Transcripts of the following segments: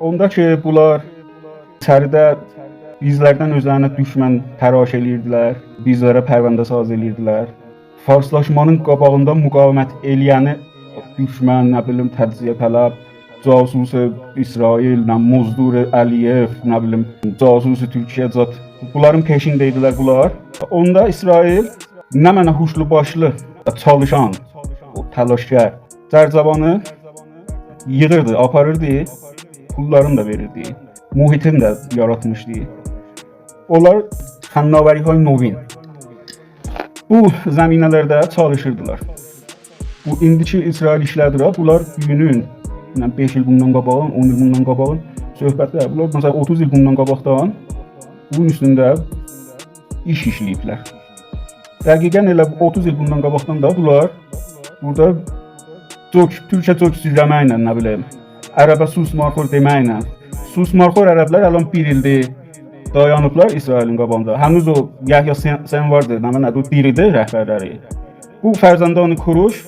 Onda ki, bunlar içəridə bizlərdən özlərinə düşmən təraş eləyirdilər, bizlərə pərvəndə saz eləyirdilər. Farslaşmanın qabağında müqavimət eləyəni düşmən, nə bilim, təciziyə tələb, casusu İsrail, Muzdur Əliyev, nə bilim, casusu Türkiyə zat. Bunların peşində idilər bunlar. Onda İsrail nə mənə huşlu başlı çalışan, o təlaşkar Cərcavanı yığırdı, aparırdı, pullarını da verirdi, muhitini də yaratmışdı. Onlar fənnavərihay novin bu zəminələrdə çalışırdılar. Bu indiki İsrail işlədir, bunlar günün 5 il bundan qabağın, 10 il bundan qabağın söhbətlər. Bunlar məsələn 30 il bundan qabaqdan bunun üstündə iş işləyiblər. Dəqiqən elə 30 il bundan qabaqdan da bunlar burada Türkçə çox süzləməklə, nə bilim, ərəbə susmarxor deməklə. Susmarxor ərəblər əlan 1 ildir dayanıblar İsrailin qabağında. Həmuz o Yahya Sen vardı, nədir, o biridir rəhbərləri. Bu Fərzandan Kuruş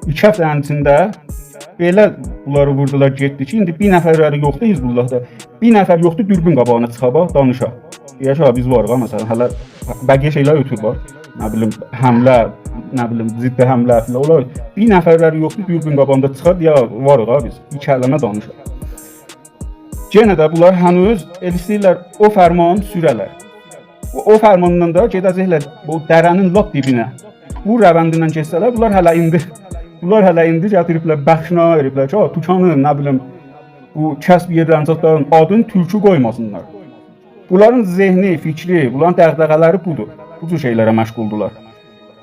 2 həftənin içində belə bunları vurdular, getdi ki, indi bir nəfərləri yoxdur Hizbullahda. Bir nəfər yoxdur, dürbün qabağına çıxa, danışa. Deyək ki, biz varıq, məsələn, hələ bəqiyə şeylər ötür var. Nə bilim, həmlə, nə bilim, ziddi həmlə filan. Olar. Bir nəfərləri yoxdur, dürbün qabağında çıxa, deyə varıq biz. Bir kəlmə danışa. Yenə də bunlar hənuz istəyirlər o fərmanı sürələr. O fərmandan da gedəcəklər o dərənin lap dibinə. Bu rəvəndindən keçsələr, bunlar hələ indi gətiriblər, bəxşina veriblər ki, Tukanın, nə bilim, bu kəsb yerləncəklərin adını türkü qoymasınlar. Bunların zehni, fikri, bunların dəğdəğələri budur. Bu cür şeylərə məşğuldular.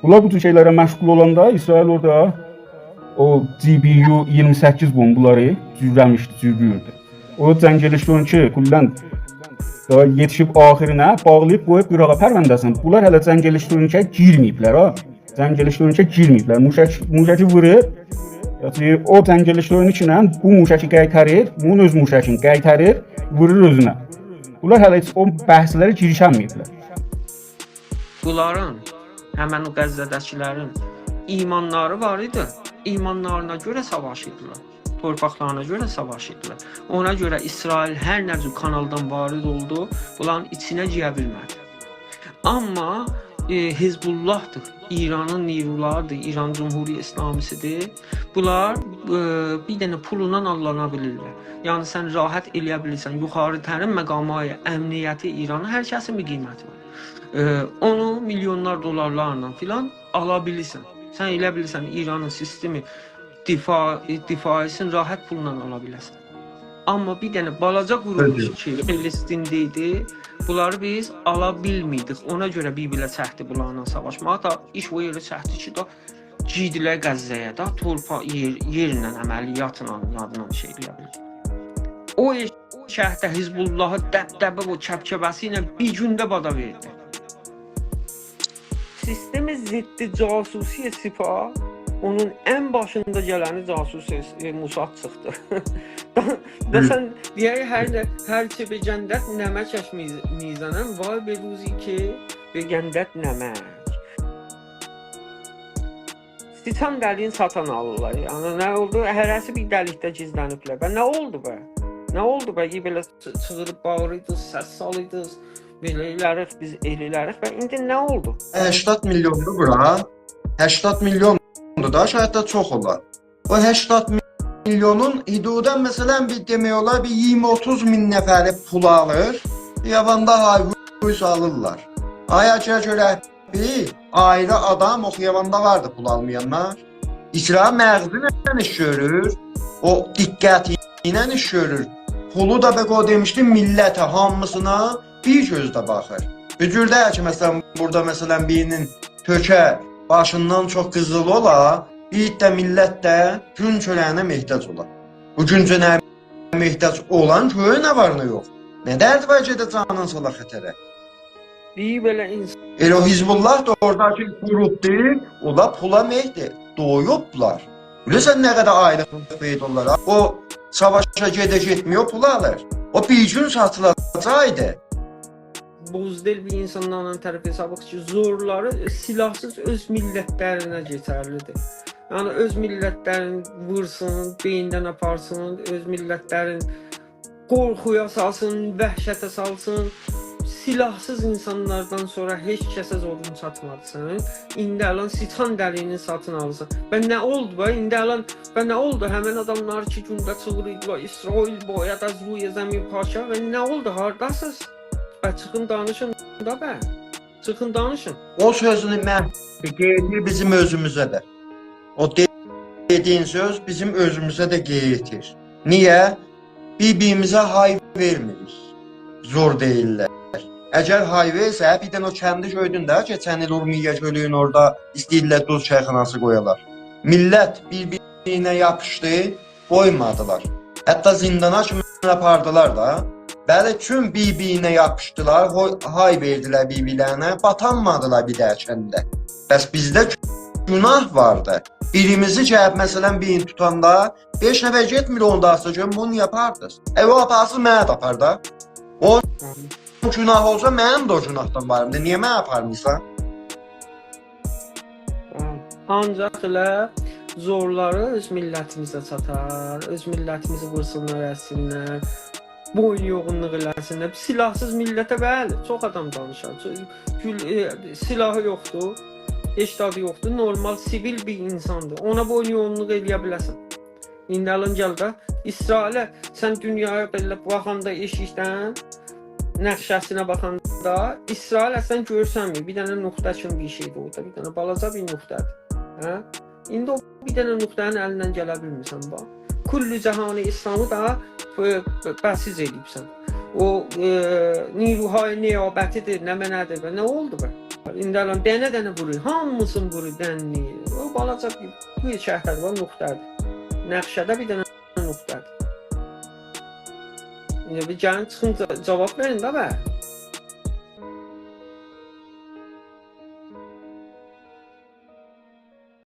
Bunlar bu cür şeylərə məşğul olanda İsrail orada o GBU 28 bombaları cürləmişdi, cürlüyürdü. O Zəngəleşdiyən ki, kullən yetişib axirinə bağlayıb qoyub qırağa pərvəndəsin. Bunlar hələ Zəngəleşdiyənkə girməyiblər, ha. Zəngəleşdiyənkə girməyiblər. Muşəki vurur. O Zəngəleşdiyənin içinə bu muşəki qaytarır, bunun öz muşəkini qaytarır, vurur özünə. Bunlar hələ heç o bəhslərə girişənməyiblər. Bunların, həmən o Qəzzədəkilərin imanları var idi. İmanlarına görə savaşırdılar. Torpaqlarına görə savaşırdılar. Ona görə İsrail hər nəcür kanaldan varid oldu, bunların içinə giyə bilmədi. Amma Hizbullahdır, İranın neyrularıdır, İran Cumhuri İslamisidir. Bunlar bir dənə pulundan allana bilirlər. Yəni sən rahat eləyə bilirsən, yuxarı tərin məqamaya, əmniyyəti İranın hər kəsin bir qiyməti var. Onu milyonlar dolarlarla filan ala bilirsən. Sən elə bilirsən İranın sistemi difaisini rahat pulla ala biləsən. Amma bir dənə balaca quruluş ki, Filistin'də idi, bunları biz ala bilmirdik. Ona görə bir-birlə çəkdi bunlarla savaşmağa. Da iş o yerə çəkdi ki, da girdilər Qəzzəyə, da torpaq yerlə, əməliyyatla, yadla şey eləyə bilir. O şəhərdə Hizbullahı dəbdəbə o kəbkəbəsi ilə bir gündə bada verdi. Sistemi ziddi casusiyə sipah, onun ən başında gələni casus Musad çıxdı. Da sən deyək, hər ki begəndət nəmək mizanən, vay be ruzi ki begəndət nəmək. Siçan dəliyin satan alırlar. Yəni nə oldu? Hərəsi bir dəlikdə gizləniblər. Bə nə oldu bə? Nə oldu bə? Belə çığırıb bağırıydınız, səs salırdınız. Belə elərik, biz eləyirik və indi nə oldu? 80 milyondur bura. 80 milyondur da, şayət də çox olar. O 80 milyonun hidudən məsələn bir demək olar bir 20-30 min nəfəri pul alır. Yavanda hayvus alırlar. Ayaca görə bir ayrı adam oxuyavanda vardı pul almayanlar. İcra məğzi ilə iş görür. O diqqəti ilə iş görür. Pulu da bəq o demişdi millətə, hamısına bir gözlə baxır. Bücürdə ki, məsələn, burada məsələn birinin tökə başından çox qızıl ola, bir də millət də gün çörəyinə mehtac ola. Bu gün çörəyinə mehtac olan köyə nə var nə yox. Nə dərdi var gedə canın sala xətərə? Deyib elə insan. Elə o Hizbullah da oradakı qrupdur, ola pula mehdi, doyublar. Bilirsən nə qədər aylıq verirlər? O savaşa getmiyor, pul alır. O bir gün satılacaqdı. Buzdel bir insanlarla tərəf hesabı ki, zorları silahsız öz millətlərinə geçərlidir. Yəni öz millətlərin vursun, beyindən aparsın, öz millətlərin qorxuya salsın, vəhşətə salsın. Silahsız insanlardan sonra heç kəsə zorun çatmadısın. İndi alan siçan dəliyini satın alırsan. Və nə oldu və indi alan və nə oldu? Həmin adamlar ki gündə çığırırdılar, İsrail boyada zruya zəmin paşa və nə oldu? Hardasınız? Və çıxın danışın da bə. Çıxın danışın. O sözünü mən qeyd bizim özümüzə də. O dediyin söz bizim özümüzə də qeyd. Niyə? Bir-birimizə hay vermirik. Zor deyirlər. Əgər hay versə, bir dənə o kəndi gördün də, keçən il Urmiya gölünün orada istəyirlər duz çayxanası qoyalar. Millət bir-birinə yapışdı, qoymadılar. Hətta zindana kimi apardılar da. Bəli, tüm bir-birinə yapışdılar, hay verdilər bir-birlərinə, batanmadılar bir dərkəndə. Bəs bizdə günah vardı. Birimizi gəlib, məsələn, birini tutanda 5 nəfər getmir onda asıl gün bunu yapardınız. O aparsız mənə də apar da. O günah olsa mənim də o günahdan varımdır. Niyə mənə aparmırsan? Ancaq elə zorları öz millətimizə çatar, öz millətimizi vursunlar, əsinlər, boyun yoğunluq eləsinlər. Silahsız millətə bəli, çox adam danışar. Silahı yoxdur, eşdadı yoxdur, normal, sivil bir insandır. Ona boyun yoğunluq eləyə biləsən. İndi alın gəl də, İsrailə sən dünyaya belə baxanda eşikdən, nəqşəsinə baxanda, İsrailə sən görsənmir, bir dənə nöqtə kimi bir şeydir orada, bir dənə balaca bir nöqtədir. Hə? İndi o bir dənə nöqtənin əlindən gələ bilmirsən bax. Kullu cəhanı İslamı da bəhsiz edibsən. O niruhay niyabətidir, nə mənədir və nə oldu bə? İndi alın dənə-dənə vurur, hamısını vurur dənni. O balaca bir şəhətdir, o nöqtədir. Nəqşədə bir dənə nöqtədir. İndi bir gəlin çıxın cavab verin də bə.